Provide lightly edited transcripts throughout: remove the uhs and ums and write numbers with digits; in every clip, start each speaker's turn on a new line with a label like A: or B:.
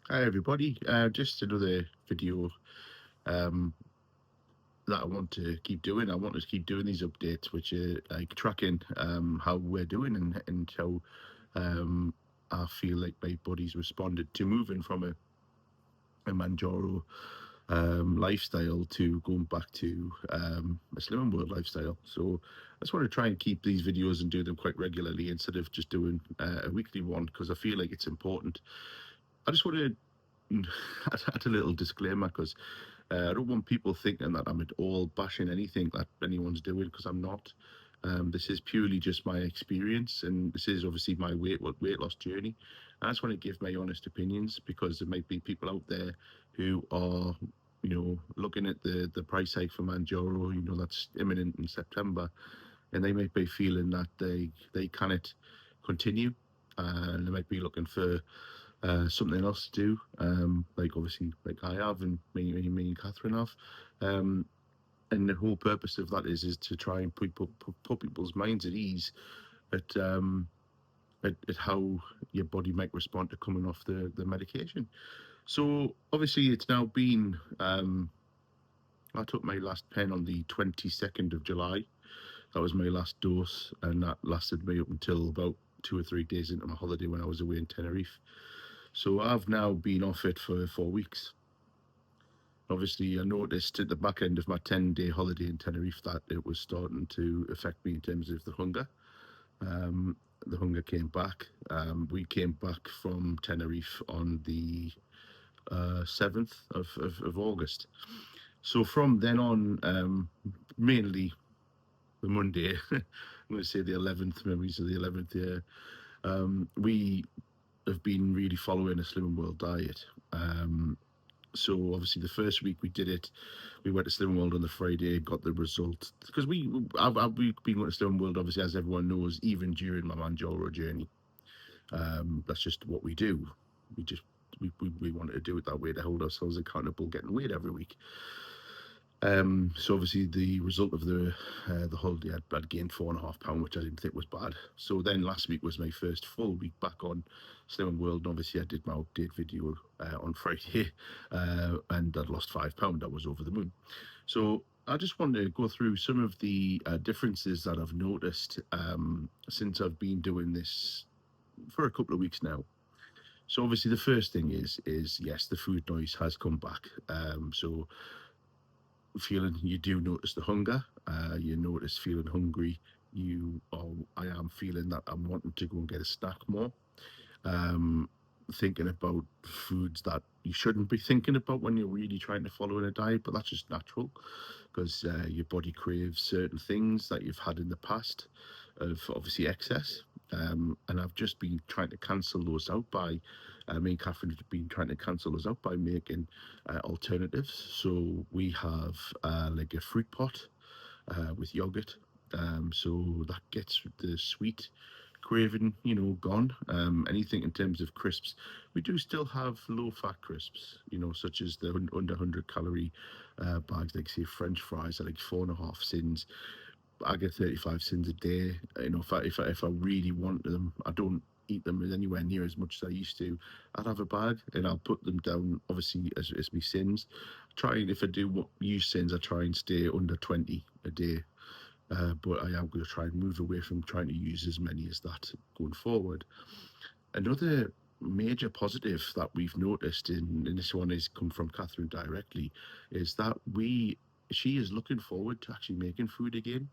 A: Hi everybody, just another video um, that I want to keep doing. I want to keep doing these updates, which are like tracking how we're doing and how um, I feel like my body's responded to moving from a Manjaro lifestyle to going back to a Slim and World lifestyle. So I just want to try and keep these videos and do them quite regularly instead of just doing a weekly one because I feel like it's important. I just want to add a little disclaimer because I don't want people thinking that I'm at all bashing anything that anyone's doing because I'm not. This is purely just my experience, and this is obviously my weight loss journey. I just want to give my honest opinions because there might be people out there who are, looking at the price hike for Manjaro, that's imminent in September, and they might be feeling that they cannot continue, and they might be looking for something else to do, like obviously like I have and me and Catherine have. Um, and the whole purpose of that is to try and put people's minds at ease at, at how your body might respond to coming off the medication. So obviously it's now been I took my last pen on the 22nd of July. That was my last dose, and that lasted me up until about 2 or 3 days into my holiday when I was away in Tenerife. So I've now been off it for 4 weeks. Obviously, I noticed at the back end of my 10-day holiday in Tenerife that it was starting to affect me in terms of the hunger. Um, the hunger came back. We came back from Tenerife on the 7th of August. So from then on, mainly the Monday, I'm going to say the 11th, memories of the 11th year, we have been really following a Slim and World diet. So obviously the first week we did it, we went to Slim World on the Friday, got the result because we've been going to Slim World obviously, as everyone knows, even during my Manjaro journey. That's just what we do. We just we wanted to do it that way to hold ourselves accountable, getting weighed every week. So obviously the result of the holiday, I'd gained 4.5 pounds, which I didn't think was bad. So then last week was my first full week back on Slim and World, and obviously I did my update video on Friday, and I'd lost 5 pounds. I was over the moon. So I just want to go through some of the differences that I've noticed since I've been doing this for a couple of weeks now. So obviously the first thing is yes, the food noise has come back. So feeling you do notice the hunger, you notice feeling hungry, I am feeling that I'm wanting to go and get a snack more. um Thinking about foods that you shouldn't be thinking about when you're really trying to follow in a diet, but that's just natural because your body craves certain things that you've had in the past of obviously excess. And I've just been trying to cancel those out by me and Catherine have been trying to cancel those out by making alternatives. So we have like a fruit pot with yogurt. So that gets the sweet craving, gone. Anything in terms of crisps, we do still have low fat crisps, such as the under 100 calorie bags, like say French fries are like 4.5 sins. I get 35 cents a day. If I really want them, I don't eat them anywhere near as much as I used to. I'd have a bag and I'll put them down, obviously, as my sins. Try and if I do use sins, I try and stay under 20 a day. But I am going to try and move away from trying to use as many as that going forward. Another major positive that we've noticed and this one has come from Catherine directly, is that she is looking forward to actually making food again.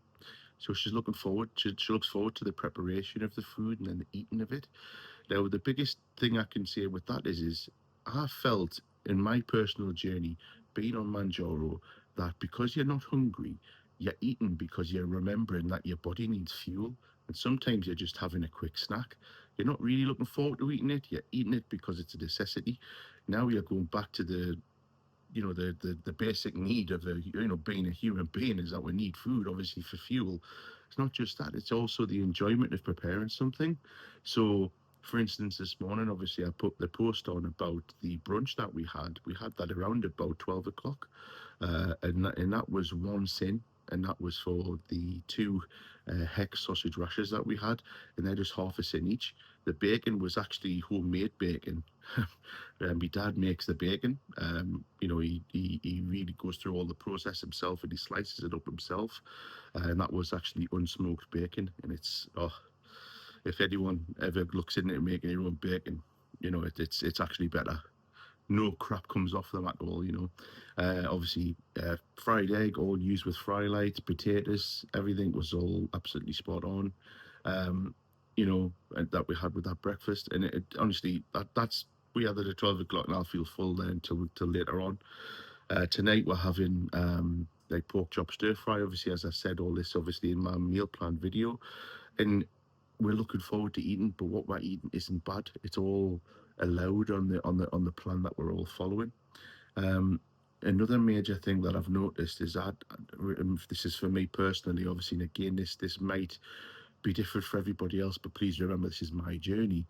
A: So she's looking forward. She looks forward to the preparation of the food and then the eating of it. Now, the biggest thing I can say with that is I felt in my personal journey being on Manjaro that because you're not hungry, you're eating because you're remembering that your body needs fuel. And sometimes you're just having a quick snack. You're not really looking forward to eating it. You're eating it because it's a necessity. Now you're going back to the basic need of being a human being is that we need food obviously for fuel. It's not just that, it's also the enjoyment of preparing something. So for instance, this morning obviously I put the post on about the brunch that we had that around about 12 o'clock, and that was one sin, and that was for the two hex sausage rashers that we had, and they're just half a sin each. The bacon was actually homemade bacon, My dad makes the bacon. He really goes through all the process himself and he slices it up himself. And that was actually unsmoked bacon. And it's, oh, if anyone ever looks into making their own bacon, it's actually better. No crap comes off them at all. Obviously, fried egg, all used with fry lights, potatoes, everything was all absolutely spot on. Um, and that we had with that breakfast, and honestly, that's we had it at 12 o'clock, and I'll feel full then till later on. Tonight we're having like pork chop stir fry. Obviously, as I said, all this obviously in my meal plan video, and we're looking forward to eating. But what we're eating isn't bad. It's all allowed on the plan that we're all following. Um, Another major thing that I've noticed is that this is for me personally, obviously, and again, this might be different for everybody else, but please remember this is my journey.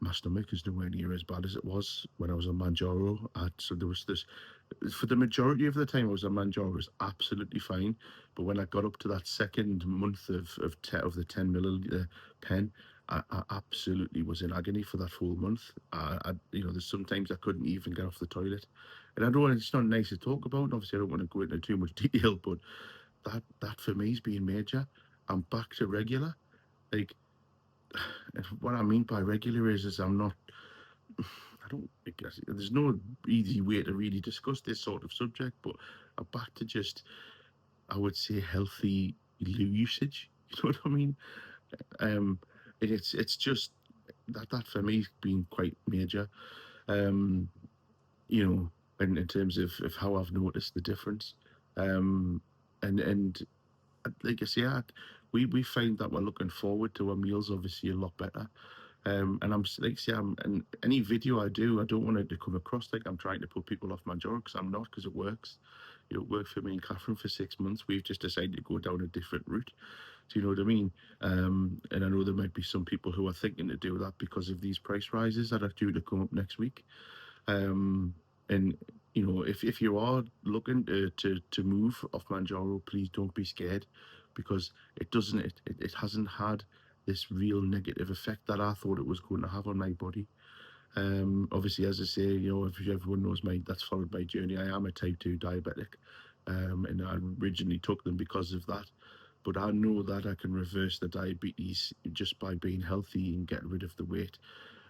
A: My stomach is nowhere near as bad as it was when I was on Manjaro. So there was this, for the majority of the time I was on Manjaro, it was absolutely fine. But when I got up to that second month of the 10 milliliter pen, I absolutely was in agony for that full month. There's sometimes I couldn't even get off the toilet, and I don't want it's not nice to talk about. And obviously, I don't want to go into too much detail, but that for me has been major. I'm back to regular. Like, what I mean by regular is I'm not. I don't. I guess there's no easy way to really discuss this sort of subject, but I'm back to just, I would say, healthy usage. You know what I mean? Um, and it's just that for me has been quite major. Um, you know, in terms of how I've noticed the difference. Um, and like I say, we find that we're looking forward to our meals obviously a lot better. And like I say, and any video I do, I don't want it to come across like I'm trying to put people off my job, because I'm not, because it works. It worked for me and Catherine for 6 months. We've just decided to go down a different route. Do you know what I mean? And I know there might be some people who are thinking to do that because of these price rises that are due to come up next week. Um, and if you are looking to move off Manjaro, please don't be scared, because it hasn't had this real negative effect that I thought it was going to have on my body. Obviously, as I say, if everyone knows that's followed my journey. I am a type 2 diabetic, and I originally took them because of that. But I know that I can reverse the diabetes just by being healthy and getting rid of the weight.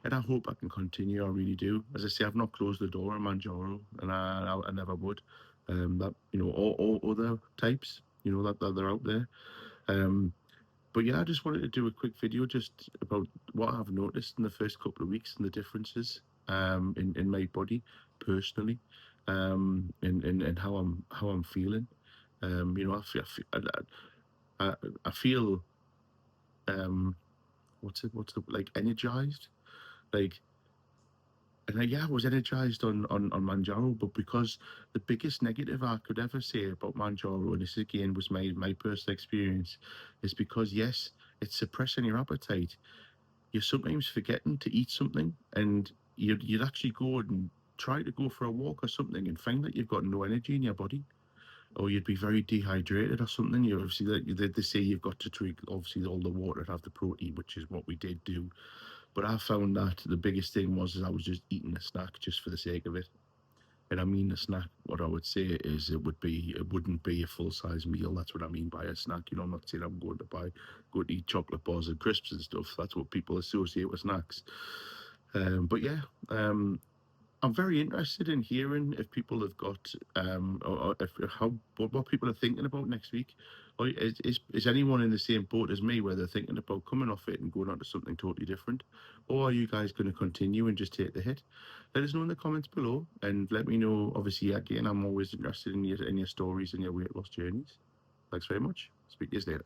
A: And I hope I can continue. I really do. As I say, I've not closed the door on Manjaro, and I never would. That all other types, that they're out there. Um, but yeah, I just wanted to do a quick video just about what I've noticed in the first couple of weeks and the differences in my body personally, and how I'm feeling. I feel um, what's the like energized, like. And yeah, I was energized on Manjaro, but because the biggest negative I could ever say about Manjaro, and this again was my personal experience, is because yes, it's suppressing your appetite. You're sometimes forgetting to eat something, and you'd actually go and try to go for a walk or something, and find that you've got no energy in your body, or you'd be very dehydrated or something. You obviously they say you've got to drink obviously all the water and have the protein, which is what we did do. But I found that the biggest thing was is I was just eating a snack just for the sake of it. And I mean a snack, what I would say is it wouldn't be a full size meal. That's what I mean by a snack. I'm not saying I'm going to eat chocolate bars and crisps and stuff. That's what people associate with snacks. But yeah, I'm very interested in hearing if people have got or if how what people are thinking about next week. Or is anyone in the same boat as me, where they're thinking about coming off it and going on to something totally different, or are you guys going to continue and just take the hit? Let us know in the comments below, and let me know. Obviously, again, I'm always interested in your stories and your weight loss journeys. Thanks very much. Speak to you later.